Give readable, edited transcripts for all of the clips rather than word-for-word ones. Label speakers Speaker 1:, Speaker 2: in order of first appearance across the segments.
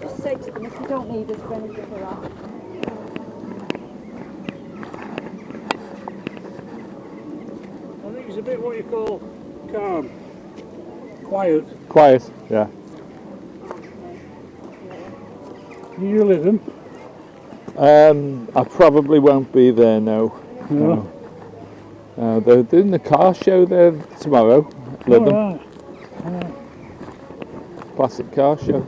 Speaker 1: Just say to them if you don't need us for anything for that.
Speaker 2: I think it's a bit what you call calm. Quiet.
Speaker 3: Quiet, yeah.
Speaker 2: Do you live in?
Speaker 3: I probably won't be there, no. They're doing the car show there tomorrow. Lytham.
Speaker 2: Right.
Speaker 3: Classic car show.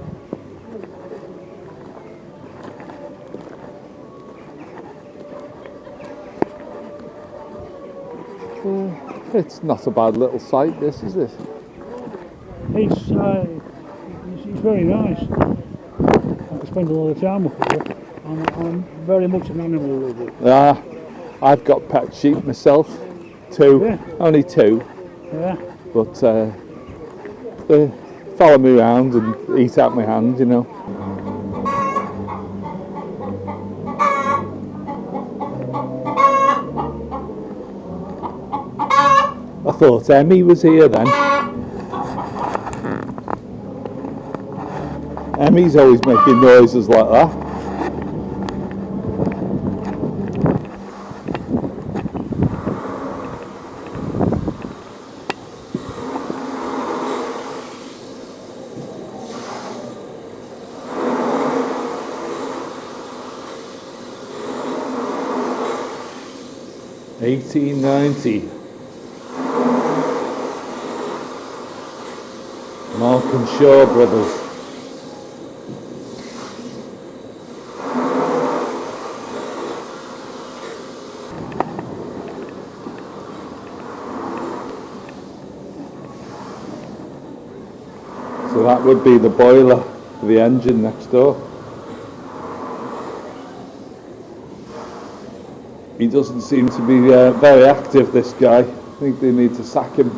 Speaker 3: It's not a bad little site, this, is it?
Speaker 2: It's very nice. I could spend a lot of time up here. I'm very much an animal lover.
Speaker 3: I've got pet sheep myself, 2,
Speaker 2: Yeah.
Speaker 3: only 2,
Speaker 2: Yeah.
Speaker 3: but they follow me around and eat out my hand, you know. I thought Emmy was here then. Emmy's always making noises like that. $18.90. Mark and Shaw Brothers. So that would be the boiler for the engine next door. He doesn't seem to be very active, this guy. I think they need to sack him.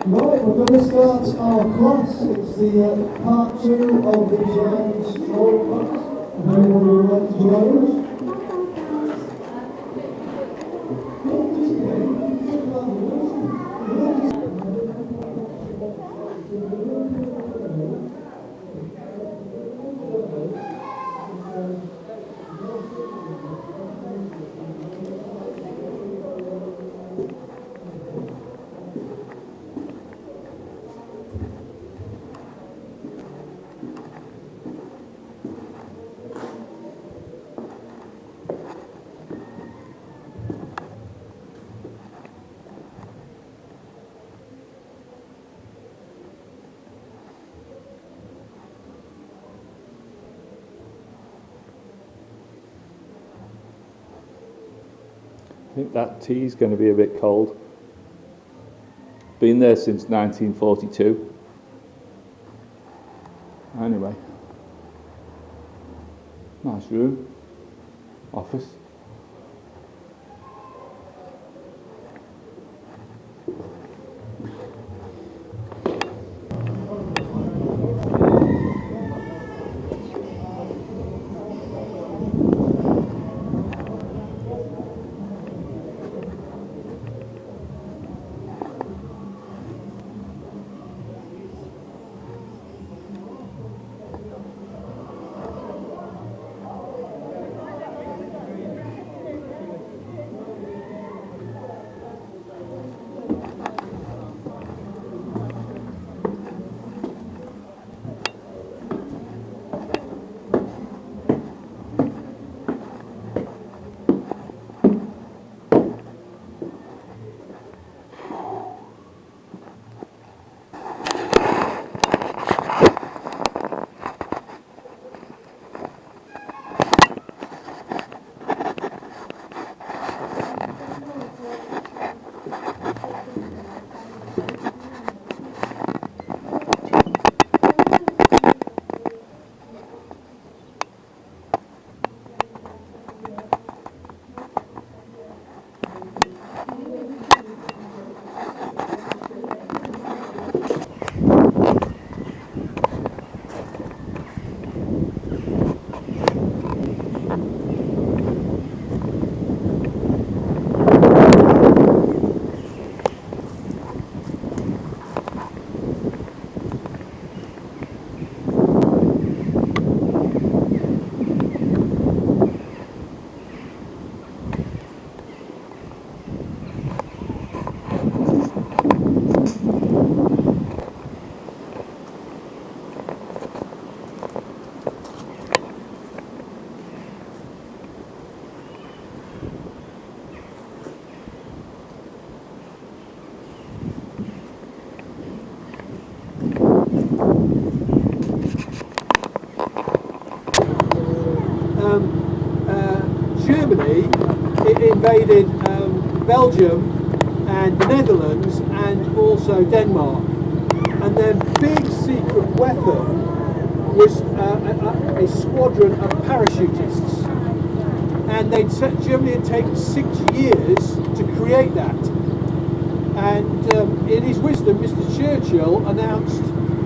Speaker 4: Right, we're going to start our class. It's the part 2 of the giant stroll class. If anyone would like to join us.
Speaker 3: I think that tea's going to be a bit cold. Been there since 1942. Anyway, nice room, office.
Speaker 5: Germany, it invaded Belgium and the Netherlands and also Denmark. And their big secret weapon was a squadron of parachutists. And Germany had taken 6 years to create that. And in his wisdom, Mr. Churchill announced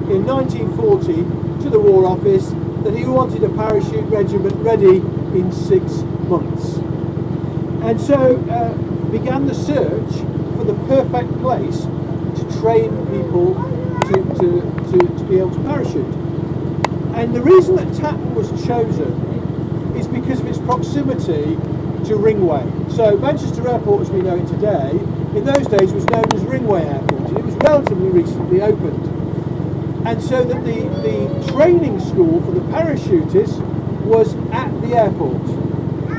Speaker 5: in 1940 to the War Office that he wanted a parachute regiment ready in 6 months. And so began the search for the perfect place to train people to be able to parachute. And the reason that Tatton was chosen is because of its proximity to Ringway. So Manchester Airport as we know it today, in those days was known as Ringway Airport, and it was relatively recently opened. And so that the training school for the parachutists was at the airport.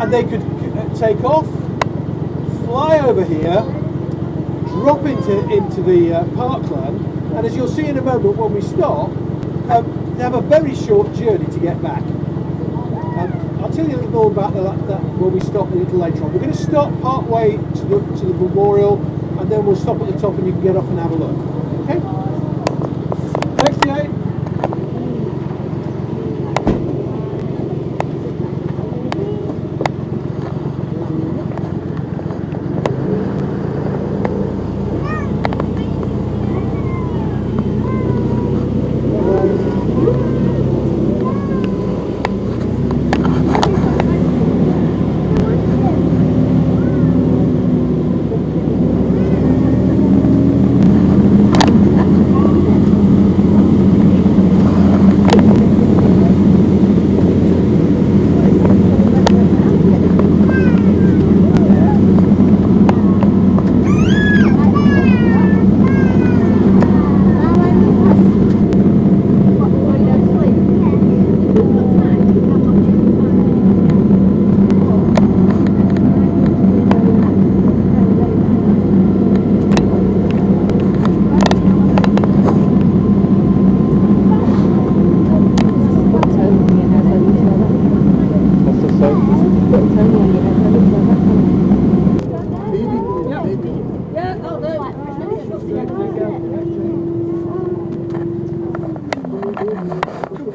Speaker 5: And they could take off, fly over here, drop into the parkland, and as you'll see in a moment when we stop, they have a very short journey to get back. I'll tell you a little more about that when we stop a little later on. We're going to stop part way to the memorial, and then we'll stop at the top and you can get off and have a look. Okay? Thanks, Jay.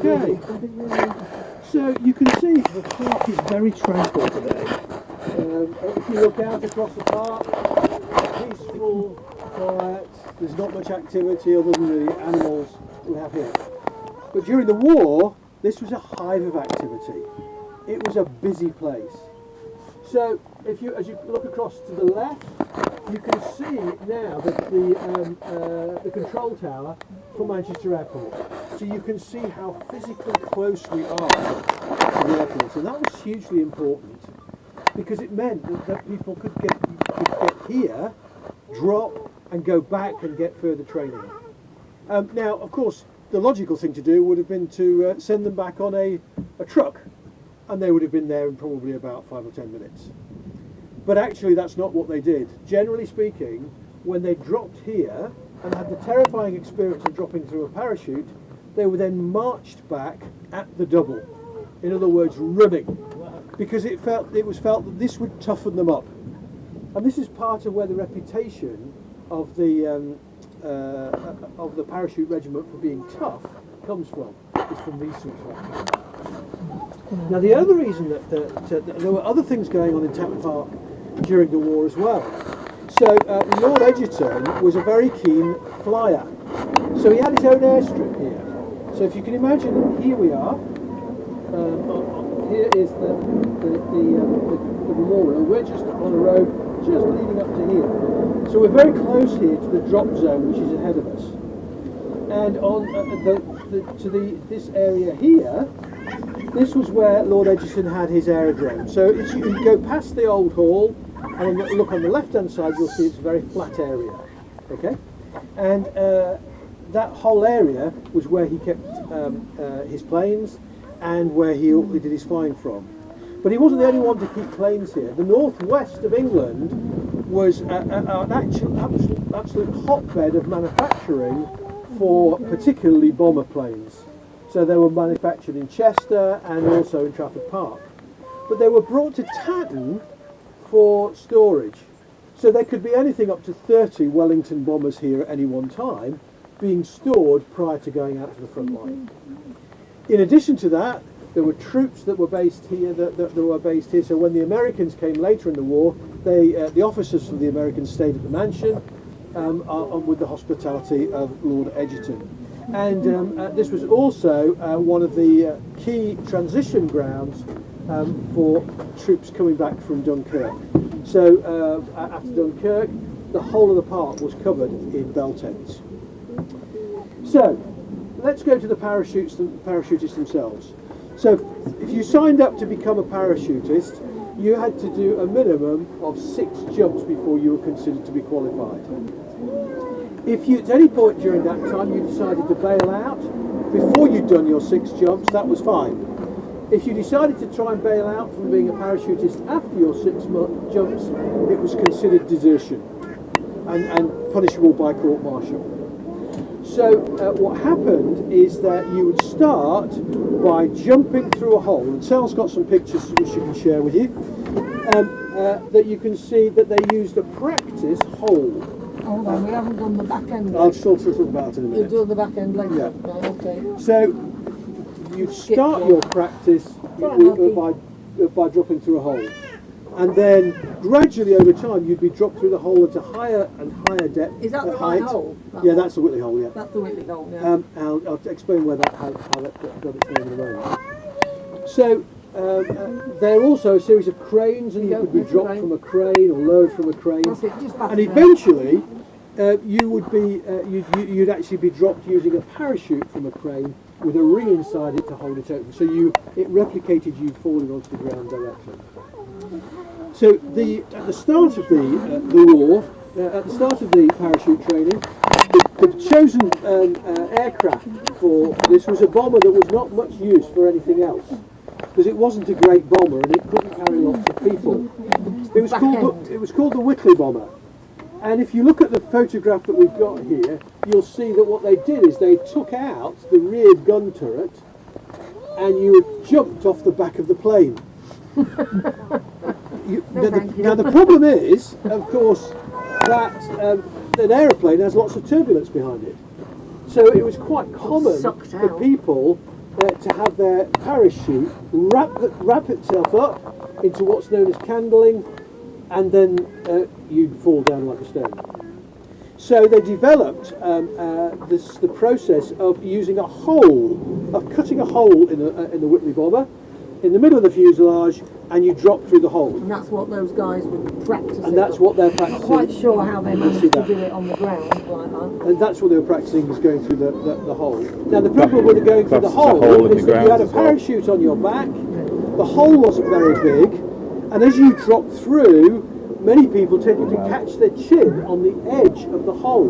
Speaker 5: Okay, so you can see the park is very tranquil today. If you look out across the park, peaceful, quiet, there's not much activity other than the animals we have here. But during the war, this was a hive of activity. It was a busy place. So as you look across to the left, you can see now the control tower for Manchester Airport. So you can see how physically close we are to the airport. And that was hugely important because it meant that people could get here, drop and go back and get further training. Now, of course, the logical thing to do would have been to send them back on a truck, and they would have been there in probably about 5 or 10 minutes. But actually that's not what they did. Generally speaking, when they dropped here and had the terrifying experience of dropping through a parachute, they were then marched back at the double. In other words, running, because it was felt that this would toughen them up. And this is part of where the reputation of the parachute regiment for being tough comes from. It's from these sorts of actions. Now the other reason that there were other things going on in Tatton Park during the war as well. So Lord Egerton was a very keen flyer. So he had his own airstrip here. So if you can imagine, here we are. Here is the memorial. We're just on a road just leading up to here. So we're very close here to the drop zone, which is ahead of us. And on this area here, this was where Lord Egerton had his aerodrome. So as you go past the old hall and look on the left-hand side, you'll see it's a very flat area. Okay, and that whole area was where he kept his planes and where he did his flying from. But he wasn't the only one to keep planes here. The northwest of England was an absolute hotbed of manufacturing for particularly bomber planes. So they were manufactured in Chester and also in Trafford Park. but they were brought to Tatton for storage. So there could be anything up to 30 Wellington bombers here at any one time being stored prior to going out to the front line. In addition to that, there were troops that were based here. So when the Americans came later in the war, the officers from the Americans stayed at the mansion with the hospitality of Lord Egerton. And this was also one of the key transition grounds for troops coming back from Dunkirk. So after Dunkirk, the whole of the park was covered in bell tents. So let's go to the parachutists themselves. So if you signed up to become a parachutist, you had to do a minimum of 6 jumps before you were considered to be qualified. If you, at any point during that time, you decided to bail out before you'd done your 6 jumps, that was fine. If you decided to try and bail out from being a parachutist after your 6 jumps, it was considered desertion and punishable by court-martial. So what happened is that you would start by jumping through a hole, and Sal's got some pictures which she can share with you, that you can see that they used a practice hole.
Speaker 6: Hold on, we haven't done the back end.
Speaker 5: I'll talk about it in a minute.
Speaker 6: You'll do the back end later.
Speaker 5: Yeah.
Speaker 6: Right, okay.
Speaker 5: So you start your practice by dropping through a hole, and then gradually over time you'd be dropped through the hole at a higher and higher depth.
Speaker 6: Is that the
Speaker 5: height.
Speaker 6: right hole?
Speaker 5: Yeah, that's the Whitley hole. Yeah.
Speaker 6: That's the Whitley hole. Yeah.
Speaker 5: I'll explain how that got its name in a moment. So there are also a series of cranes, and you could be dropped from a crane or lowered from a crane,
Speaker 6: That's it, just back
Speaker 5: and
Speaker 6: there.
Speaker 5: eventually you would be you'd actually be dropped using a parachute from a crane with a ring inside it to hold it open. So it replicated you falling onto the ground directly. So at the start of the war, at the start of the parachute training, the chosen aircraft for this was a bomber that was not much use for anything else, because it wasn't a great bomber and it couldn't carry lots of people. It was called the Whitley bomber. And if you look at the photograph that we've got here, you'll see that what they did is they took out the rear gun turret and you jumped off the back of the plane. Now the problem is, of course, that an aeroplane has lots of turbulence behind it. So it was quite common for people to have their parachute wrap itself up into what's known as candling, and then you'd fall down like a stone. So they developed the process of using a hole, of cutting a hole in the Whitley bomber, in the middle of the fuselage, and you drop through the hole.
Speaker 6: And that's what those guys would practice.
Speaker 5: And that's what they're practicing.
Speaker 6: I'm not quite sure how they managed to do it on the ground like that.
Speaker 5: And that's what they were practicing, was going through the hole. Now the problem with going through the
Speaker 3: Plus there's a
Speaker 5: hole
Speaker 3: hole in
Speaker 5: is
Speaker 3: the
Speaker 5: that you had a
Speaker 3: ground as well.
Speaker 5: parachute on your back, the hole wasn't very big, and as you dropped through, many people tended to catch their chin on the edge of the hole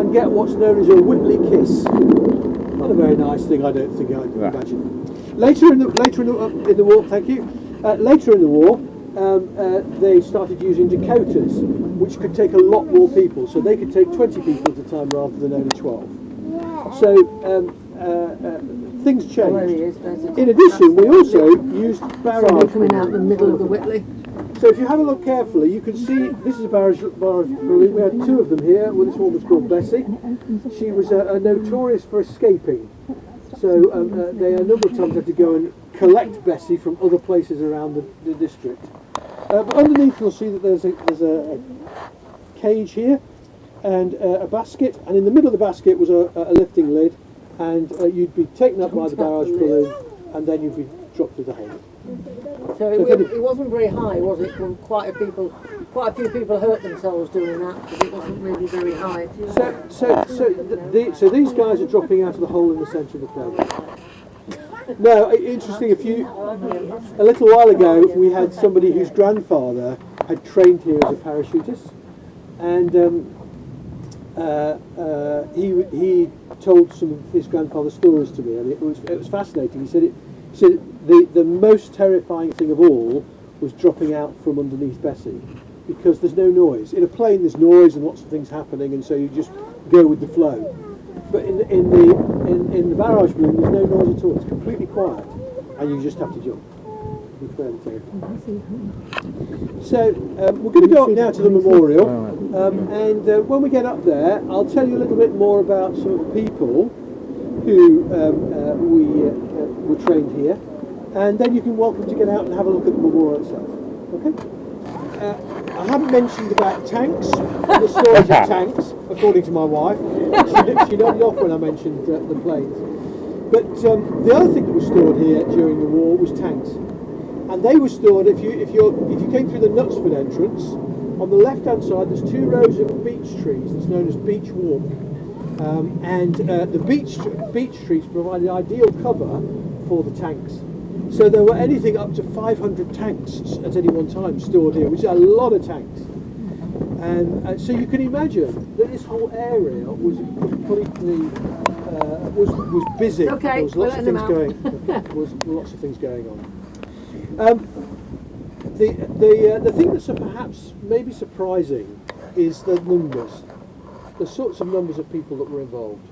Speaker 5: and get what's known as a Whitley kiss. Not a very nice thing, I don't think I'd imagine. Later in the war, thank you. Later in the war, they started using Dakotas, which could take a lot more people. So they could take 20 people at a time rather than only 12. So things changed.
Speaker 6: There he is.
Speaker 5: In addition, we also used barrage.
Speaker 6: Somebody coming out the middle of the Whitley.
Speaker 5: So if you have a look carefully, you can see this is a barrage balloon. We had 2 of them here. Well, this one was called Bessie. She was notorious for escaping. So they a number of times had to go and collect Bessie from other places around the district. But underneath you'll see that there's a cage here and a basket, and in the middle of the basket was a lifting lid, and you'd be taken up by the barrage balloon, and then you'd be dropped through the hole.
Speaker 6: So it wasn't very high, was it? Quite a few people hurt themselves doing that, because it wasn't really very high.
Speaker 5: So these guys are dropping out of the hole in the centre of the plane. Now, interesting, a little while ago we had somebody whose grandfather had trained here as a parachutist, and he told some of his grandfather's stories to me, and it was fascinating. He said the most terrifying thing of all was dropping out from underneath Bessie, because there's no noise. In a plane there's noise and lots of things happening, and so you just go with the flow. But in the barrage balloon there's no noise at all. It's completely quiet, and you just have to jump. be fair to you. So we're going to go up now to the memorial, and when we get up there, I'll tell you a little bit more about some of the people who were trained here, and then you can welcome to get out and have a look at the memorial itself. Okay. I haven't mentioned about tanks, the storage of tanks, according to my wife. She nodded off when I mentioned the planes. But the other thing that was stored here during the war was tanks, and they were stored. If you came through the Knutsford entrance, on the left-hand side there's 2 rows of beech trees that's known as beech walk, and the beech trees provide the ideal cover for the tanks. So there were anything up to 500 tanks at any one time stored here, which is a lot of tanks. And so you can imagine that this whole area was completely was busy.
Speaker 6: Okay,
Speaker 5: there was lots of things going. There was lots of things going on. The thing that's perhaps maybe surprising is the numbers, the sorts of numbers of people that were involved.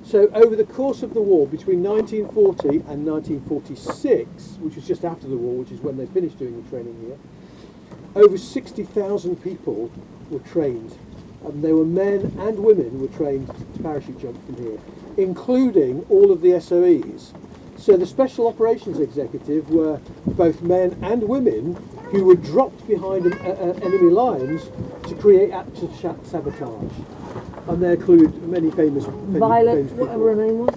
Speaker 5: So over the course of the war, between 1940 and 1946, which was just after the war, which is when they finished doing the training here, over 60,000 people were trained. They were men and women who were trained to parachute jump from here, including all of the SOEs. So the Special Operations Executive were both men and women who were dropped behind enemy lines to create active sabotage. And they include many famous
Speaker 6: Violet, whatever her name was.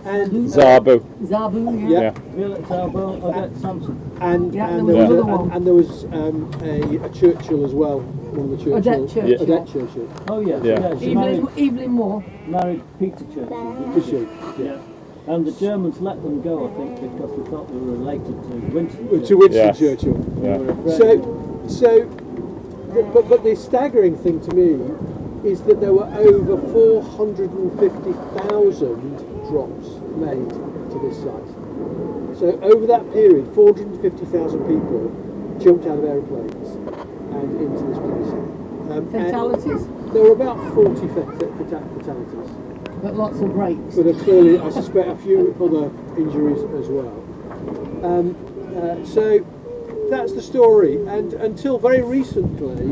Speaker 5: and
Speaker 3: Zabu.
Speaker 6: Zabu,
Speaker 5: yeah.
Speaker 7: Violet Zabu, Odette Thompson.
Speaker 5: And
Speaker 6: Yeah,
Speaker 5: and
Speaker 6: there
Speaker 5: there
Speaker 6: was
Speaker 5: was
Speaker 6: another one.
Speaker 5: and there was a Churchill as well, one of the Churchill.
Speaker 6: Odette Churchill.
Speaker 5: Odette Churchill.
Speaker 7: Oh yeah,
Speaker 3: Yeah.
Speaker 7: she married,
Speaker 6: Evelyn Moore.
Speaker 7: married Peter Churchill.
Speaker 5: Did she?
Speaker 7: Yeah. And the Germans let them go, I think, because they thought they were related to Winston
Speaker 5: To
Speaker 7: Churchill.
Speaker 5: Winston
Speaker 3: Yes.
Speaker 5: Churchill.
Speaker 3: Yeah.
Speaker 5: But the staggering thing to me is that there were over 450,000 drops made to this site. So over that period, 450,000 people jumped out of aeroplanes and into this place.
Speaker 6: Fatalities,
Speaker 5: And there were about 40 fatalities.
Speaker 6: but lots of breaks.
Speaker 5: But clearly, I suspect a few other injuries as well. So that's the story. And until very recently,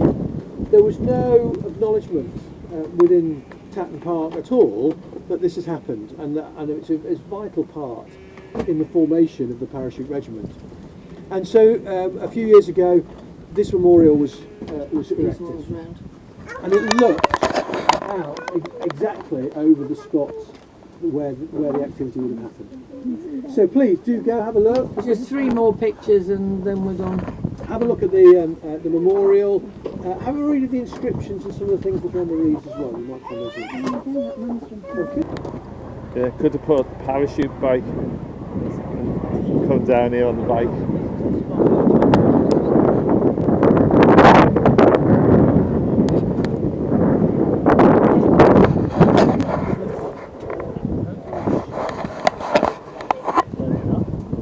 Speaker 5: there was no acknowledgement within Tatton Park at all that this has happened, and it's a vital part in the formation of the parachute regiment. And so a few years ago, this memorial was erected, and it looked out exactly over the spots where the activity would have happened. So please do go have a look.
Speaker 6: Just 3 more pictures and then we're done.
Speaker 5: Have a look at the memorial. Have a read of the inscriptions and some of the things that are on the reeds as well. You might find those interesting. Okay.
Speaker 3: Yeah, could have put a parachute bike and come down here on the bike.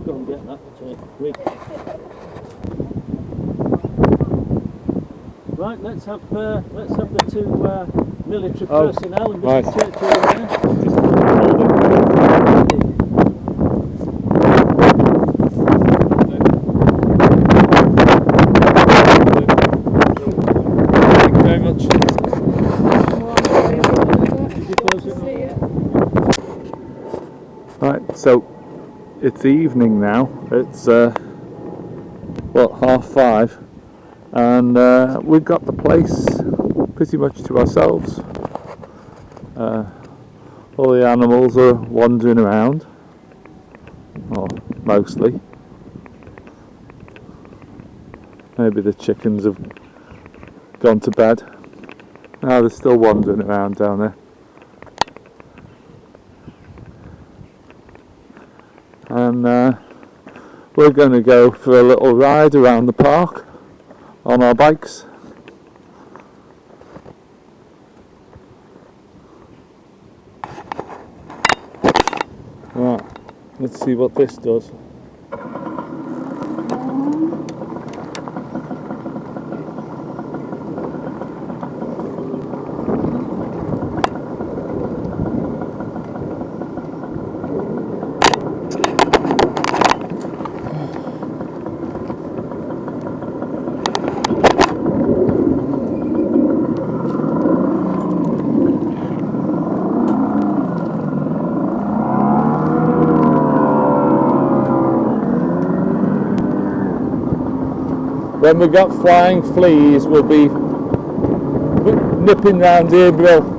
Speaker 7: Go and get that. Right, let's have the 2 military personnel and
Speaker 3: right.
Speaker 7: Mr. Churchill in there.
Speaker 3: Thank you very much. Right, so it's evening now. It's 5:30, and we've got the place pretty much to ourselves. All the animals are wandering around, or mostly. Maybe the chickens have gone to bed. No, they're still wandering around down there. And we're going to go for a little ride around the park on our bikes. Right, let's see what this does. When we've got flying fleas, we'll be nipping round here, Bill.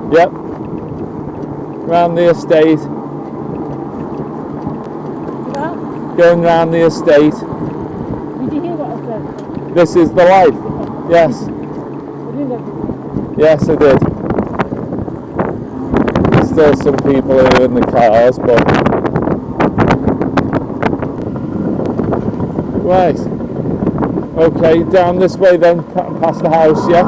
Speaker 3: Yep, round the estate. Going round the estate.
Speaker 1: Did you hear what I said?
Speaker 3: This is the life. Yes. Yes, I did. There's still some people here in the cars, but right. Okay, down this way then, past the house, yeah?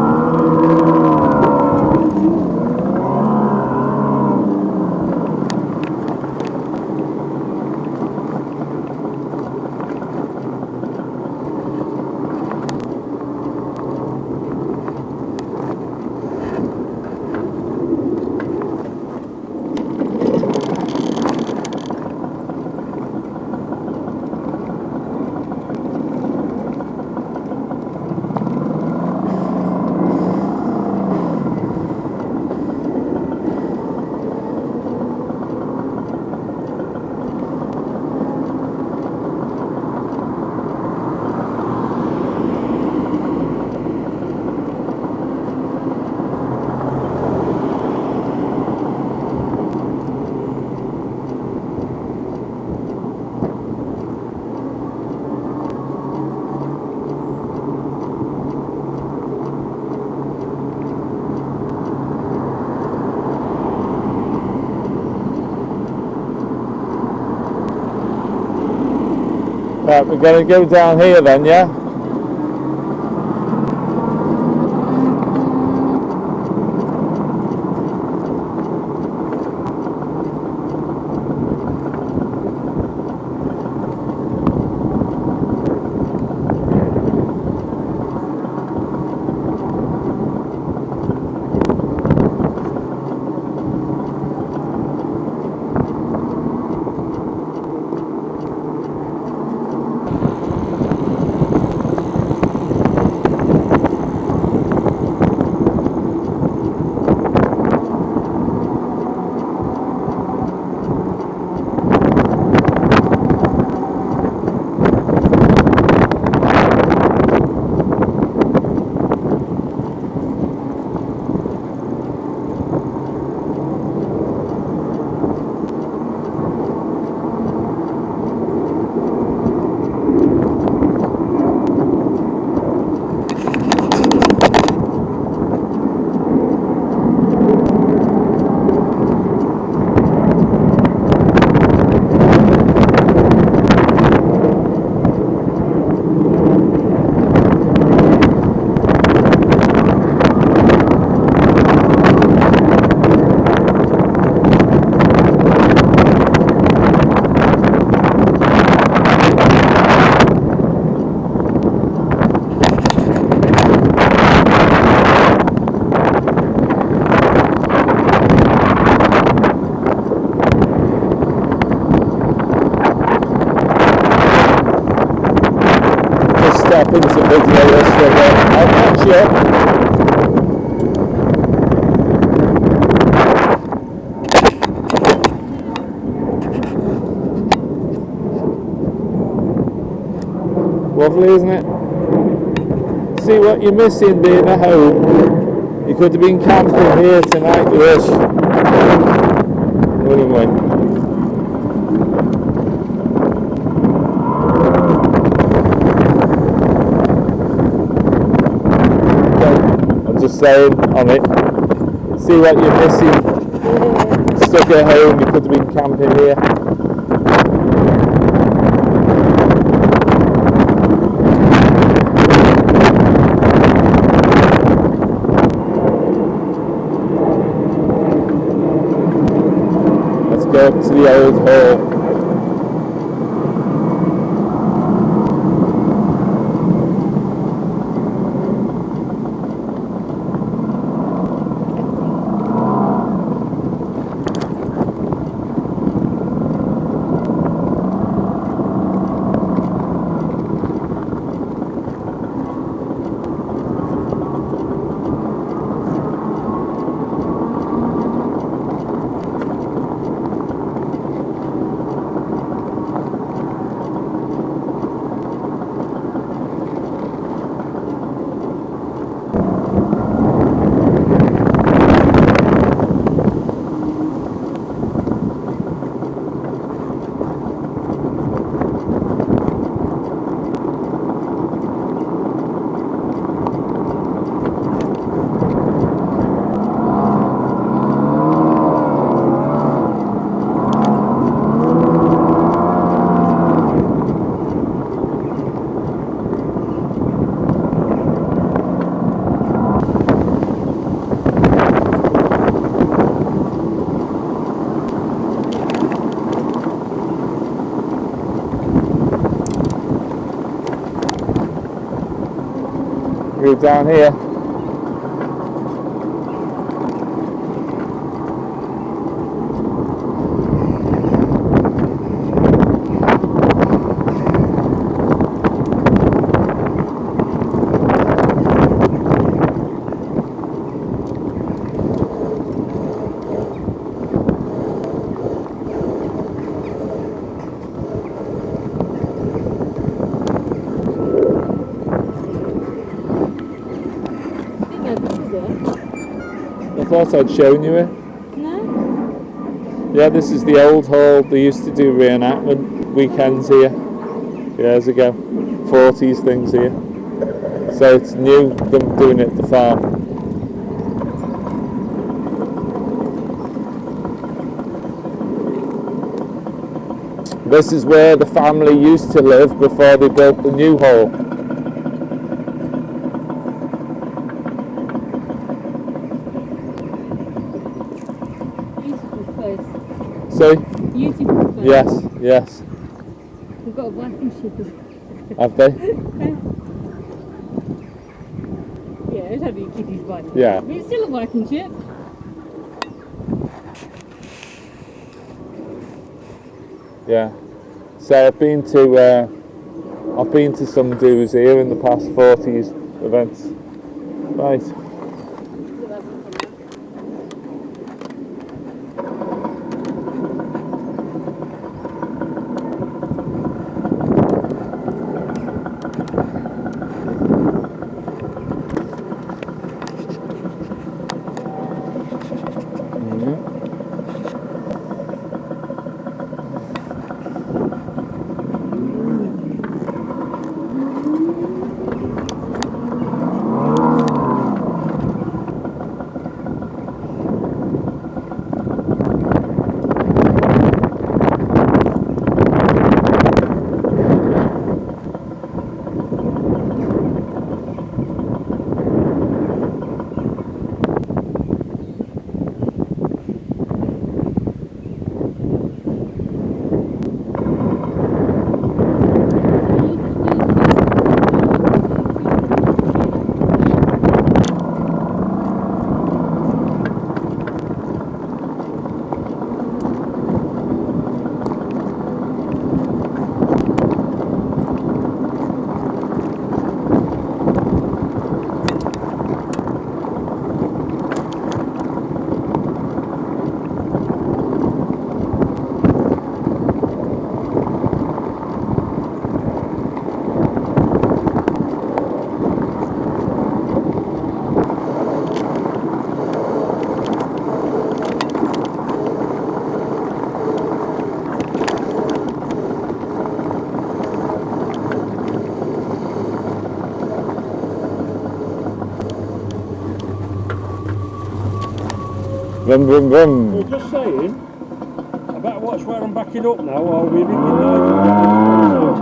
Speaker 3: Right, we're going to go down here then, yeah? Step into video this for a bit. I'll catch you. Lovely, isn't it? See what you're missing being at home. You could have been camping here tonight, you wish. Wouldn't we? Saying on it, see what you're missing. Stuck at home, you could have been camping here. Let's go up to the old hall. go down here. I thought I'd shown you it.
Speaker 1: No?
Speaker 3: Yeah, this is the old hall. They used to do re-enactment weekends here years ago. 40s things here. So it's new, them doing it at the farm. This is where the family used to live before they built the new hall.
Speaker 1: Beautiful place.
Speaker 3: See?
Speaker 1: Beautiful place.
Speaker 3: Yes, yes.
Speaker 1: We've got a blackened ship as well.
Speaker 3: Have they?
Speaker 1: Yeah, it's only a kiddie's body.
Speaker 3: Yeah.
Speaker 1: But it's still a blackened ship.
Speaker 3: Yeah. So I've been to some do's here in the past 40s events. Right. Vroom, vroom, vroom.
Speaker 2: Well, just saying, I better watch where I'm backing up now, or we're ringing Nigel.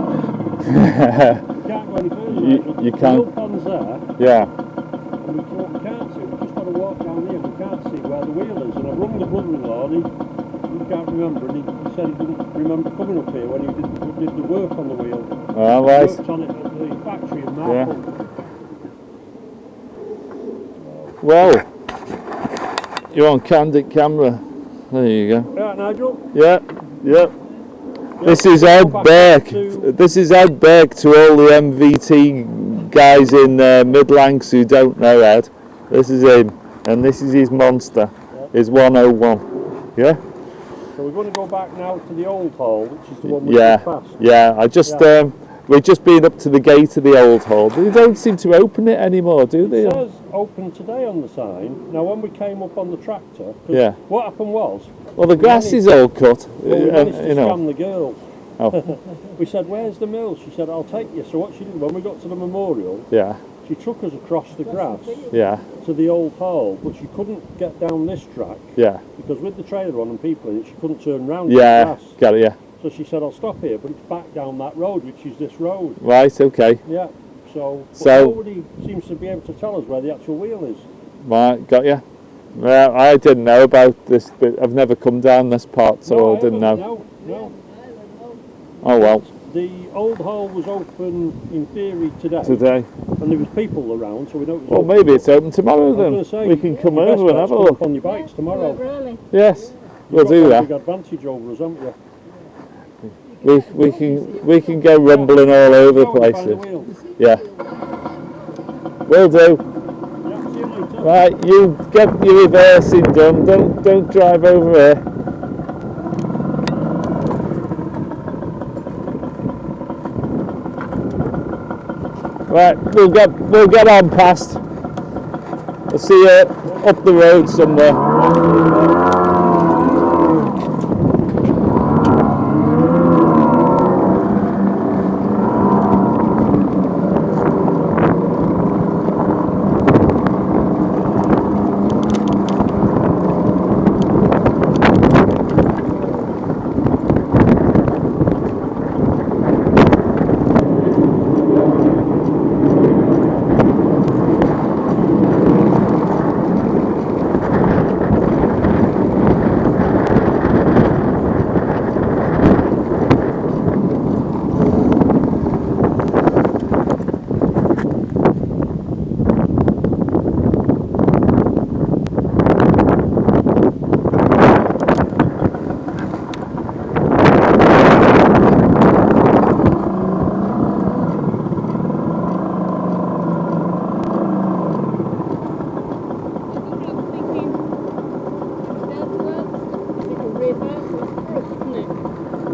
Speaker 2: Can't go any further.
Speaker 3: You
Speaker 2: The
Speaker 3: can't.
Speaker 2: mill pond's there,
Speaker 3: Yeah.
Speaker 2: and we can't see. We've just got to walk down here. We can't see where the wheel is. And I've rung the brother-in-law, and he can't remember. And he said he didn't remember coming up here when he did the work on the wheel.
Speaker 3: All
Speaker 2: He
Speaker 3: right.
Speaker 2: worked on it at the factory in
Speaker 3: Yeah.
Speaker 2: Marple.
Speaker 3: Well, you're on candid camera. There you go.
Speaker 2: Right, Nigel.
Speaker 3: Yeah, yeah. This is Ed Burke. This is Ed Burke to all the MVT guys in Midlands who don't know Ed. This is him, and this is his monster, his 101. Yeah?
Speaker 2: So we're going to go back now to the old hall, which is the one we
Speaker 3: Yeah,
Speaker 2: just passed.
Speaker 3: yeah. We've just been up to the gate of the old hall. They don't seem to open it anymore, do they?
Speaker 2: It says open today on the sign. Now when we came up on the tractor, 'cause
Speaker 3: Yeah.
Speaker 2: what happened was,
Speaker 3: Well, the grass is all cut,
Speaker 2: well, we managed to
Speaker 3: you know.
Speaker 2: scam the girl.
Speaker 3: Oh,
Speaker 2: We said, where's the mill? She said, I'll take you. So what she did, when we got to the memorial,
Speaker 3: yeah,
Speaker 2: she took us across the grass
Speaker 3: yeah,
Speaker 2: to the old hall, but she couldn't get down this track
Speaker 3: yeah,
Speaker 2: because with the trailer on and people in it, she couldn't turn round to the
Speaker 3: yeah.
Speaker 2: grass.
Speaker 3: Got it. Yeah.
Speaker 2: So she said, I'll stop here, but it's back down that road, which is this road.
Speaker 3: Right. Okay.
Speaker 2: Yeah. So, but
Speaker 3: So-
Speaker 2: nobody seems to be able to tell us where the actual wheel is.
Speaker 3: Right. Got you. Well, I didn't know about this, but I've never come down this part, so I didn't know.
Speaker 2: No.
Speaker 3: Oh well.
Speaker 2: The old hall was open in theory today.
Speaker 3: Today.
Speaker 2: And there was people around, so we know it was
Speaker 3: Well,
Speaker 2: open.
Speaker 3: maybe it's open tomorrow
Speaker 2: I was
Speaker 3: then.
Speaker 2: gonna say,
Speaker 3: We can come
Speaker 2: your best
Speaker 3: over and
Speaker 2: bet's
Speaker 3: have a
Speaker 2: come
Speaker 3: look.
Speaker 2: up on your bikes tomorrow.
Speaker 1: Really?
Speaker 3: Yes, we'll
Speaker 2: You've got
Speaker 3: do
Speaker 2: a
Speaker 3: that.
Speaker 2: big advantage over us, haven't you?
Speaker 3: We can go rumbling all over the
Speaker 2: Go and find the
Speaker 3: place.
Speaker 2: wheel.
Speaker 3: Yeah. Will do.
Speaker 2: Yeah, see you later.
Speaker 3: Right, you get your reversing done. Don't drive over here. Right, we'll get on past. I'll see you up the road somewhere.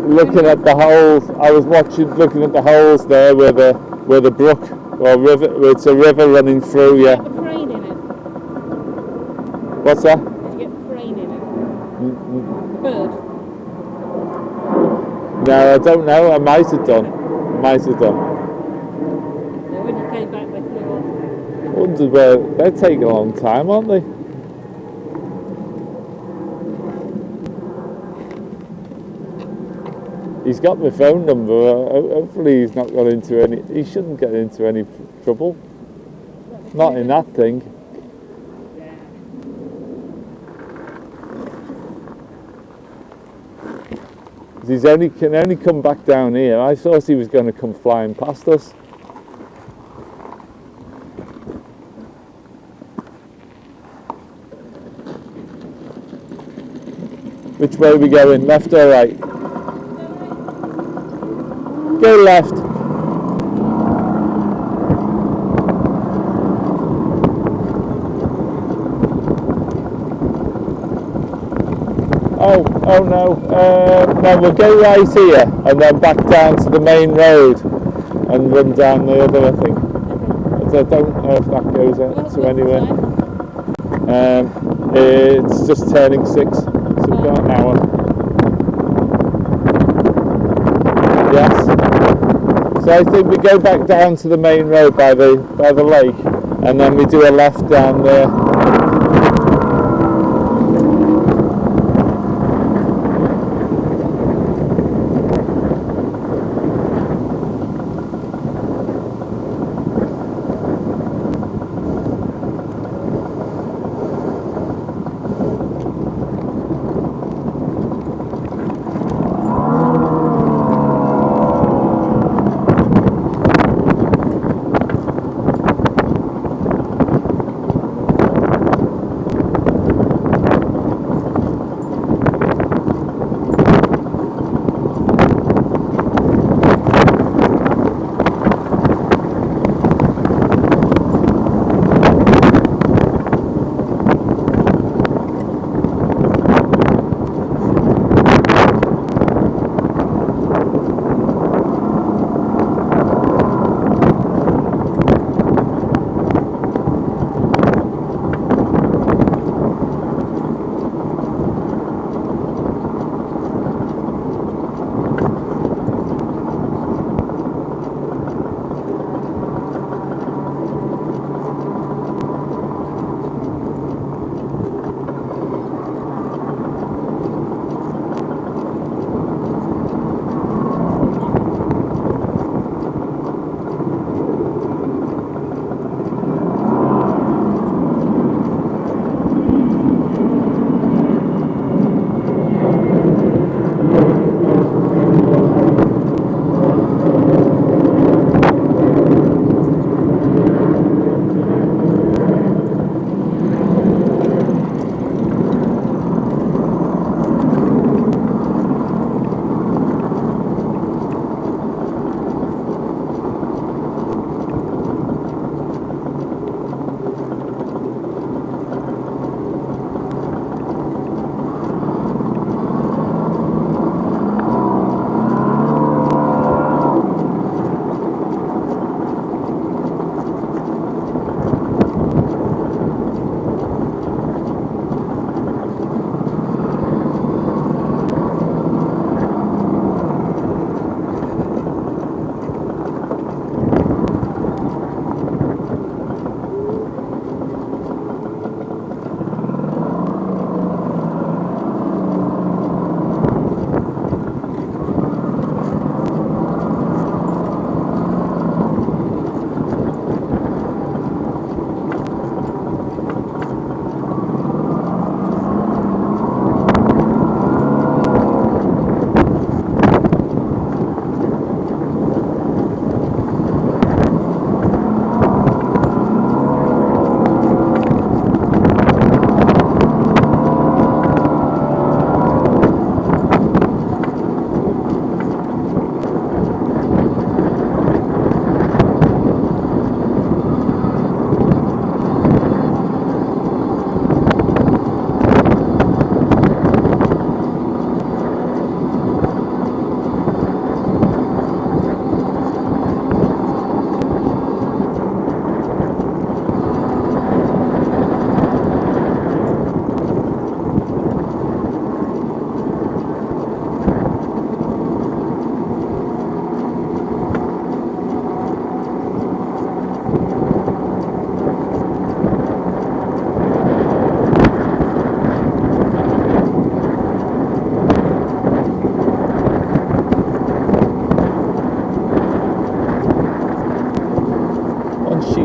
Speaker 3: Looking at the holes, I was looking at the holes there where the brook or river, it's a river running through. Yeah.
Speaker 1: Did you get the crane in it?
Speaker 3: What's that?
Speaker 1: Did you get the crane in it? The bird?
Speaker 3: No, I don't know. I might have done.
Speaker 1: No, when you came back they flew off.
Speaker 3: Wondered where they're taking a long time, aren't they? He's got my phone number. Hopefully he's not got into any. He shouldn't get into any trouble. Not in that thing. Can only come back down here. I thought he was going to come flying past us. Which way are we going? Left or right? Go left. Oh no. No, we'll go right here and then back down to the main road and run down the other, I think. But I don't know if that goes out to anywhere. It's just turning 6, so we've got an hour. Yes. So I think we go back down to the main road by the lake, and then we do a left down there.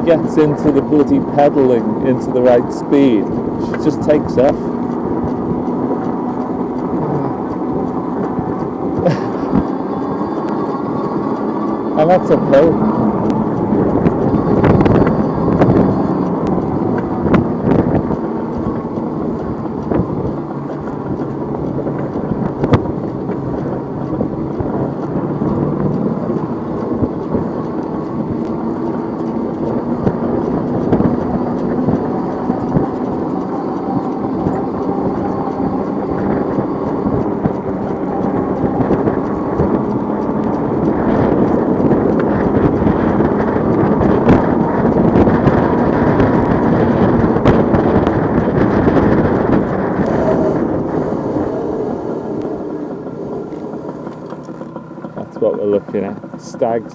Speaker 3: gets into the bloody pedalling into the right speed, she just takes off. And that's uphill. What we're looking at, stags.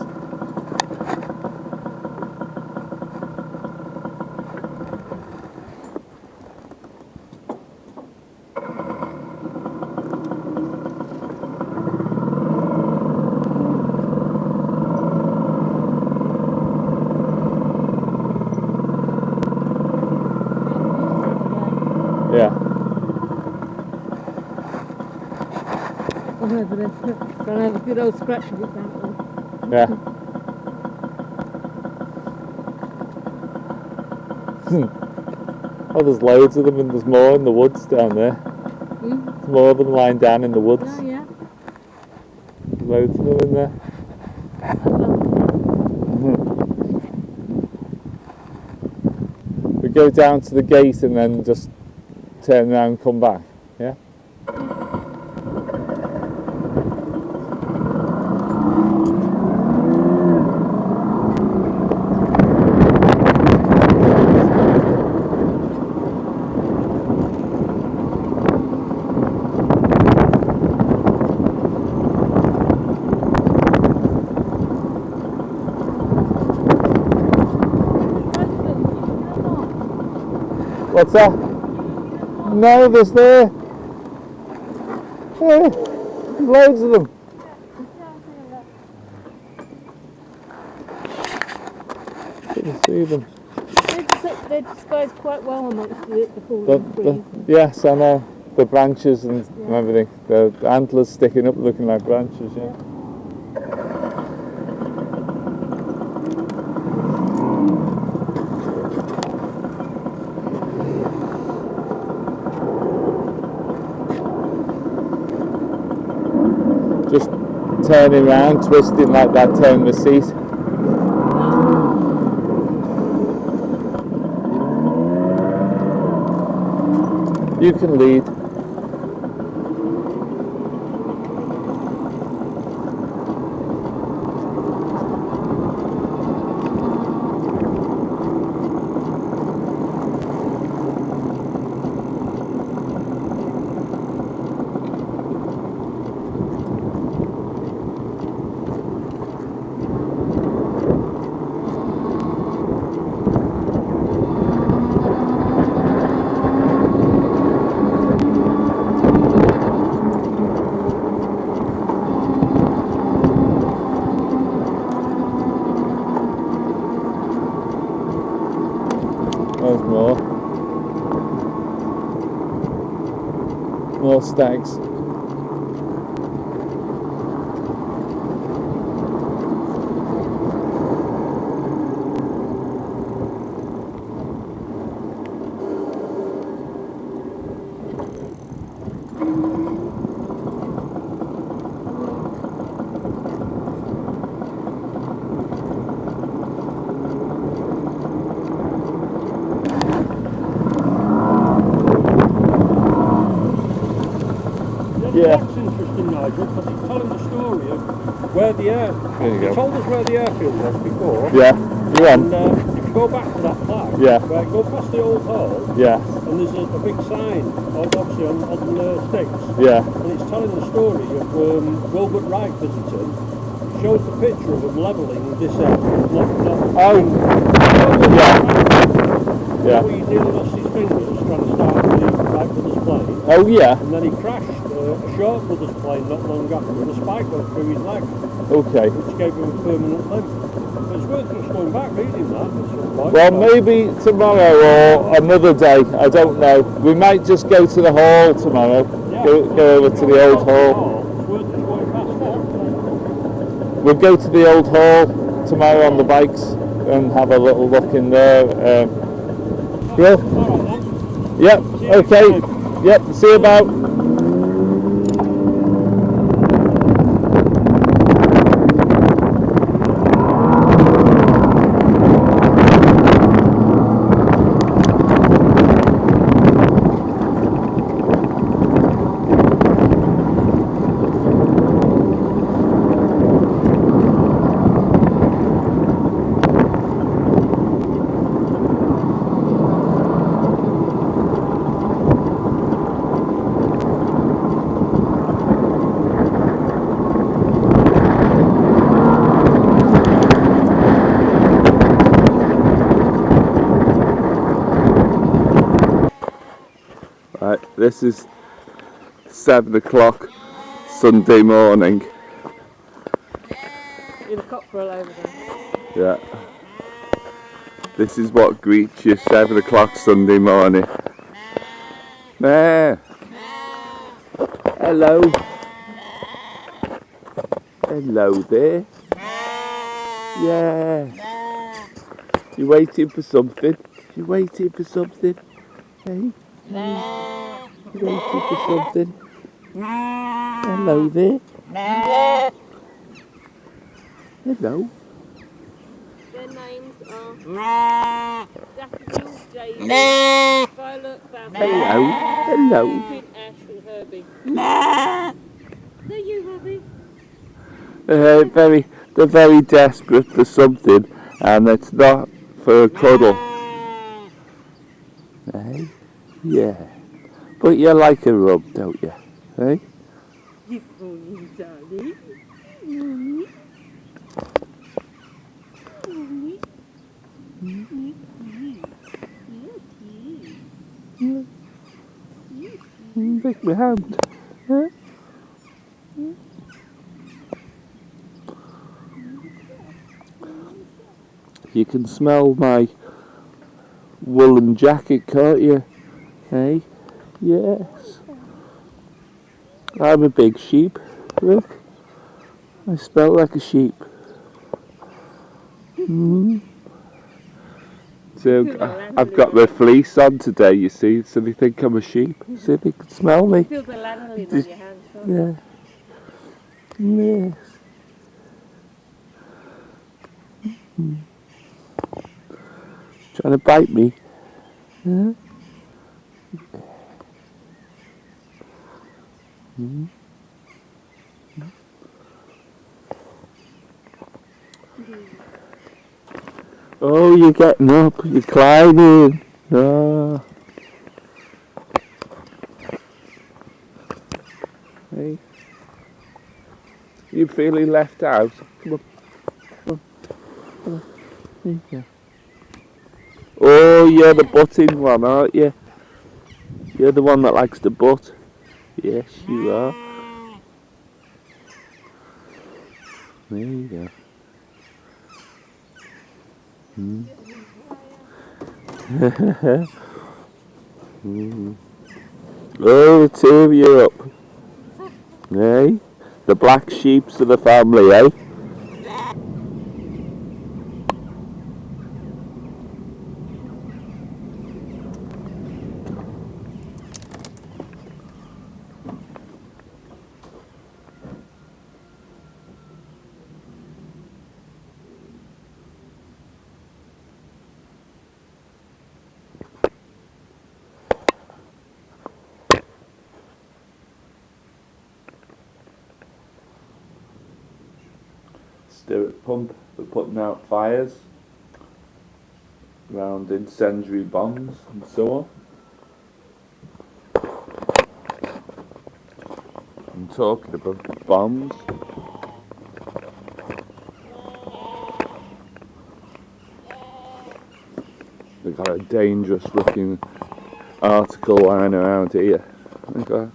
Speaker 3: Yeah.
Speaker 6: Gonna have a good old scratch of it down.
Speaker 3: Yeah. Oh, there's loads of them, and there's more in the woods down there. There's more of them lying down in the woods.
Speaker 6: Oh, yeah.
Speaker 3: Loads of them in there. We go down to the gate and then just turn around and come back. Yeah. What's that? No, there's there. Yeah, there's loads of them. Couldn't see them.
Speaker 1: They're disguised quite well amongst the fallen trees.
Speaker 3: Yes, I know. The branches and everything. The antlers sticking up looking like branches, yeah. Just turning around, twisting like that, turning the seat. You can lead. There's more. More stags. Yeah.
Speaker 2: That's interesting, Nigel, because he's telling the story of where the air...
Speaker 3: There you go.
Speaker 2: He told us where the airfield was before.
Speaker 3: Yeah. Go on.
Speaker 2: And if you go back to that flag,
Speaker 3: Yeah.
Speaker 2: where go past the old hall,
Speaker 3: Yeah.
Speaker 2: and there's a big sign, obviously on sticks,
Speaker 3: Yeah.
Speaker 2: and it's telling the story of Wilbert Wright visiting. Shows the picture of him levelling this air.
Speaker 3: Oh. Yeah. Yeah.
Speaker 2: Where he nearly lost his fingers trying to start the Wright brothers plane.
Speaker 3: Oh yeah.
Speaker 2: And then he crashed a Short brothers plane not long after, and a spike went through his leg,
Speaker 3: Okay.
Speaker 2: which gave him a permanent limp. It's worth just going back reading that at some point.
Speaker 3: Well, maybe tomorrow or another day. I don't know. We might just go to the hall tomorrow.
Speaker 2: Yeah.
Speaker 3: Go over to the old hall.
Speaker 2: It's worth just going past it.
Speaker 3: We'll go to the old hall tomorrow on the bikes and have a little look in there. Yeah.
Speaker 2: Alright then.
Speaker 3: Yep.
Speaker 2: See you
Speaker 3: Okay.
Speaker 2: next time.
Speaker 3: Yep. See you about. Right, this is 7 o'clock Sunday morning.
Speaker 1: You're the cockerel over there.
Speaker 3: Yeah. This is what greets you 7 o'clock Sunday morning. There. Hello. Hello there. Yeah. You waiting for something? You waiting for something? Hey? You waiting for something? Hello there. Hello.
Speaker 1: Their names are Daffodil, Daisy, Violet, Bambi,
Speaker 3: Hello. Hello.
Speaker 1: Cupid, Ash and Herbie. They're you, Herbie.
Speaker 3: They're very desperate for something, and it's not for a cuddle. Hey? Yeah. But you like a rub, don't you? Hey?
Speaker 1: You funny, darling.
Speaker 3: Take my hand. Huh? You can smell my woolen jacket, can't you? Hey? Yes. I'm a big sheep. Look. I smell like a sheep. So I've got my fleece on today, you see, so they think I'm a sheep. So they can smell me.
Speaker 1: Feel the lanolin on your hands, don't you?
Speaker 3: Yeah. Yes. Trying to bite me. Huh? Oh, you're getting up. You're climbing. Oh. Hey. You feeling left out? Come on. Come on. Come on. There you go. Oh, you're the butting one, aren't you? You're the one that likes to butt. Yes, you are. There you go. Oh, the two of you up. Eh? The black sheeps of the family, eh? Stirrup pump for putting out fires around incendiary bombs and so on. I'm talking about bombs. They've got a dangerous looking article lying around here. Look at that.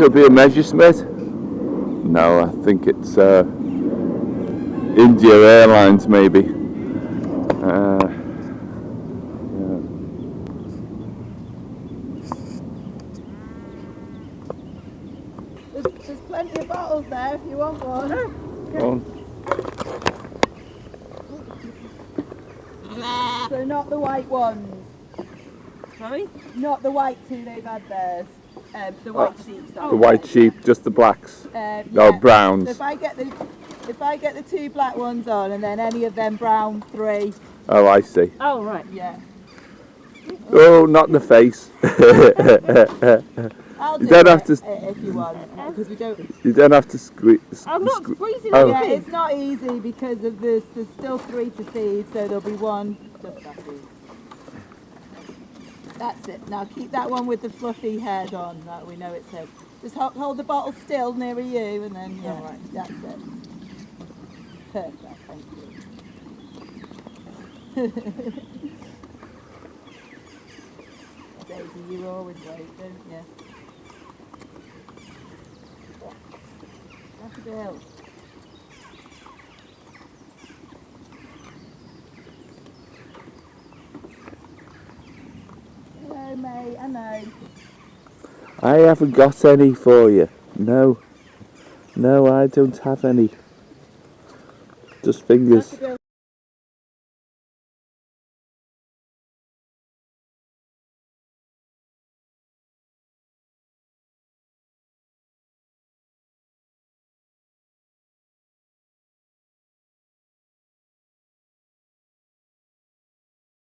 Speaker 3: could be a Messerschmitt. No, I think it's India Airlines maybe.
Speaker 1: There's plenty of bottles there if you want one. So not the white ones.
Speaker 6: Sorry?
Speaker 1: Not the white two they've had theirs. The white sheep. Sorry.
Speaker 3: The white sheep, just the blacks.
Speaker 1: Yeah.
Speaker 3: No, browns.
Speaker 1: So if I get the two black ones on and then any of them brown 3.
Speaker 3: Oh, I see.
Speaker 6: Oh, right.
Speaker 1: Yeah.
Speaker 3: Oh, not in the face.
Speaker 1: I'll
Speaker 3: You
Speaker 1: do
Speaker 3: don't
Speaker 1: it
Speaker 3: have to-
Speaker 1: if you want, because we don't.
Speaker 3: You don't have to squeeze.
Speaker 6: I'm not squeezing
Speaker 3: Oh.
Speaker 1: Yeah,
Speaker 6: anything.
Speaker 1: it's not easy because of this. There's still 3 to feed, so there'll be one just after. That's it. Now keep that one with the fluffy head on. That we know it's him. Just hold the bottle still nearer you, and then yeah, right. That's it. Perfect. Thank you. Daisy, you always wait, don't you? Daffodil. Hello, mate. I know.
Speaker 3: I haven't got any for you. No. No, I don't have any. Just fingers.
Speaker 1: Daffodil.